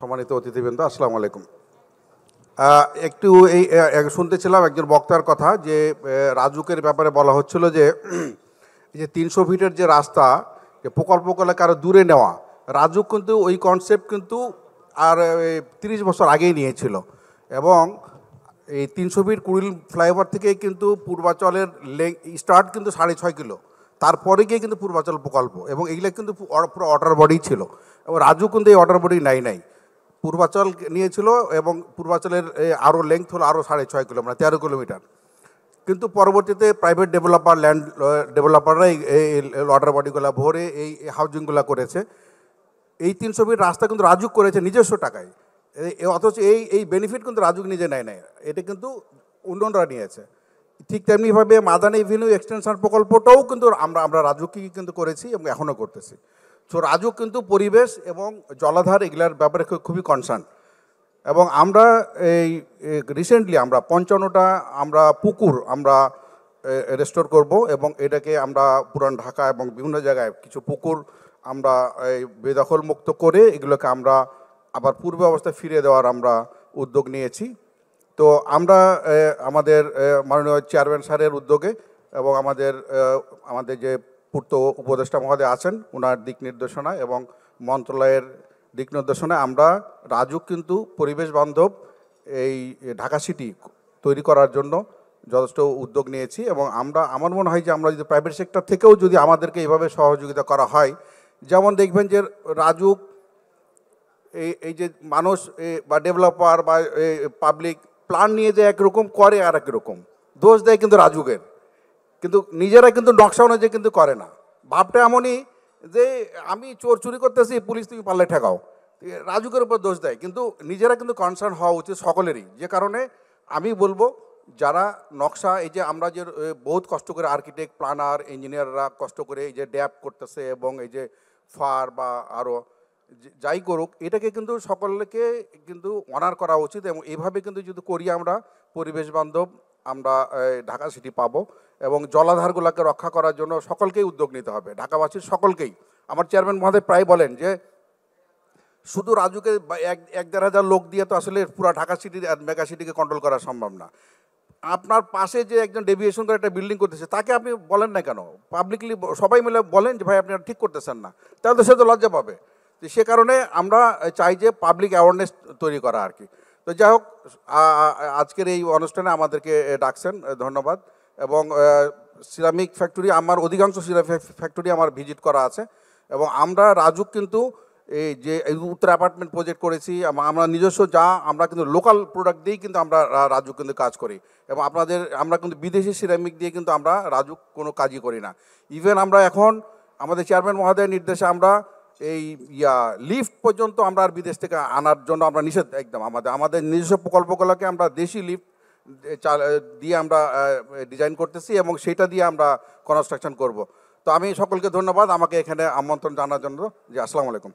সম্মানিত অতিথিবৃন্দ, আসসালামু আলাইকুম। একটু শুনতেছিলাম একজন বক্তার কথা যে রাজুকের ব্যাপারে বলা হচ্ছিল যে এই যে ৩০০ ফিটের যে রাস্তা, যে প্রকল্পগুলোকে আরও দূরে নেওয়া, রাজুক কিন্তু ওই কনসেপ্ট কিন্তু আর ৩০ বছর আগেই নিয়েছিল। এবং এই ৩০০ ফিট কুড়িল ফ্লাইওভার থেকে কিন্তু পূর্বাচলের স্টার্ট কিন্তু ৬.৫ কিলো, তারপরে গিয়ে কিন্তু পূর্বাচল প্রকল্প, এবং এইগুলো কিন্তু পুরো ওয়াটার বডি ছিল। এবং রাজু কিন্তু এই ওয়াটার বডি নাই পূর্বাচল নিয়েছিল, এবং পূর্বাচলের আরও লেংথ হলো আরও ৬.৫ কিলো, মানে ১৩ কিলোমিটার। কিন্তু পরবর্তীতে প্রাইভেট ডেভেলপার, ল্যান্ড ডেভেলপাররা এই ওয়াটার বডিগুলো ভরে এই হাউজিংগুলো করেছে। এই ৩০০ ফিট রাস্তা কিন্তু রাজুক করেছে নিজস্ব টাকায়, অথচ এই বেনিফিট কিন্তু রাজুক নিজে নেয় নাই, এটা কিন্তু অন্যরা নিয়েছে। ঠিক তেমনিভাবে মাদানী এভিনিউ এক্সটেনশন প্রকল্পটাও কিন্তু আমরা রাজুকই কিন্তু করেছি এবং এখনও করতেছি। সো রাজুক কিন্তু পরিবেশ এবং জলাধার এগুলার ব্যাপারে খুবই কনসার্ন। এবং আমরা এই রিসেন্টলি আমরা ৫৫টা আমরা পুকুর আমরা রেস্টোর করব, এবং এটাকে আমরা পুরান ঢাকা এবং বিভিন্ন জায়গায় কিছু পুকুর আমরা এই বেদখল মুক্ত করে এগুলোকে আমরা আবার পূর্ব অবস্থায় ফিরে দেওয়ার আমরা উদ্যোগ নিয়েছি। তো আমরা আমাদের মাননীয় চেয়ারম্যান স্যারের উদ্যোগে এবং আমাদের যে পূর্ত উপদেষ্টা মহোদয় আছেন ওনার দিক নির্দেশনা এবং মন্ত্রণালয়ের দিক নির্দেশনায় আমরা রাজুক কিন্তু পরিবেশ বান্ধব এই ঢাকা সিটি তৈরি করার জন্য যথেষ্ট উদ্যোগ নিয়েছি। এবং আমার মনে হয় যে আমরা যদি প্রাইভেট সেক্টর থেকেও যদি আমাদেরকে এইভাবে সহযোগিতা করা হয়, যেমন দেখবেন যে রাজুক এই যে মানুষ বা ডেভেলপার বা পাবলিক প্ল্যান নিয়ে যে একরকম করে আর একরকম দোষ দেয় কিন্তু রাজুকের, কিন্তু নিজেরা কিন্তু নকশা অনুযায়ী কিন্তু করে না। ভাবটা এমনই যে আমি চুরি করতেছি, পুলিশ তুমি পারলে ঠেকাও, রাজুকের উপর দোষ দেয়, কিন্তু নিজেরা কিন্তু কনসার্ন হওয়া উচিত সকলেরই। যে কারণে আমি বলবো যারা নকশা, এই যে আমরা যে বহুত কষ্ট করে আর্কিটেক্ট, প্ল্যানার, ইঞ্জিনিয়াররা কষ্ট করে এই যে ড্যাপ করতেছে এবং এই যে ফার বা আরও যাই করুক, এটাকে কিন্তু সকলকে কিন্তু অনার করা উচিত। এবং এইভাবে কিন্তু যদি করি আমরা পরিবেশ বান্ধব আমরা ঢাকা সিটি পাবো। এবং জলাধারগুলোকে রক্ষা করার জন্য সকলকেই উদ্যোগ নিতে হবে, ঢাকাবাসীর সকলকেই। আমার চেয়ারম্যান মহোদয় প্রায় বলেন যে শুধু রাজুকে ১-১.৫ হাজার লোক দিয়ে তো আসলে পুরো ঢাকা সিটি মেগা সিটিকে কন্ট্রোল করা সম্ভব না। আপনার পাশে যে একজন ডেভিয়েশন করে একটা বিল্ডিং করতেছে তাকে আপনি বলেন না কেন, পাবলিকলি সবাই মিলে বলেন যে ভাই আপনি ঠিক করতেছেন না, তাহলে তো সে তো লজ্জা পাবে। তো সে কারণে আমরা চাই যে পাবলিক অ্যাওয়ারনেস তৈরি করা আর কি। তো যাই হোক, আজকের এই অনুষ্ঠানে আমাদেরকে ডাকছেন, ধন্যবাদ। এবং সিরামিক ফ্যাক্টরি, আমার অধিকাংশ সিরামিক ফ্যাক্টরি আমার ভিজিট করা আছে। এবং আমরা রাজুক কিন্তু এই যে উত্তর অ্যাপার্টমেন্ট প্রজেক্ট করেছি, আমরা নিজস্ব আমরা কিন্তু লোকাল প্রোডাক্ট দিয়েই কিন্তু আমরা রাজুক কিন্তু কাজ করি। এবং আমরা কিন্তু বিদেশি সিরামিক দিয়ে কিন্তু আমরা রাজুক কোনো কাজই করি না। ইভেন আমরা এখন আমাদের চেয়ারম্যান মহোদয়ের নির্দেশে আমরা এই লিফট পর্যন্ত আমরা আর বিদেশ থেকে আনার জন্য আমরা নিষেধ একদম। আমাদের নিজস্ব প্রকল্পগুলোকে আমরা দেশি লিফট দিয়ে আমরা ডিজাইন করতেছি এবং সেটা দিয়ে আমরা কনস্ট্রাকশন করব। তো আমি সকলকে ধন্যবাদ আমাকে এখানে আমন্ত্রণ জানার জন্য। জি, আসসালামু আলাইকুম।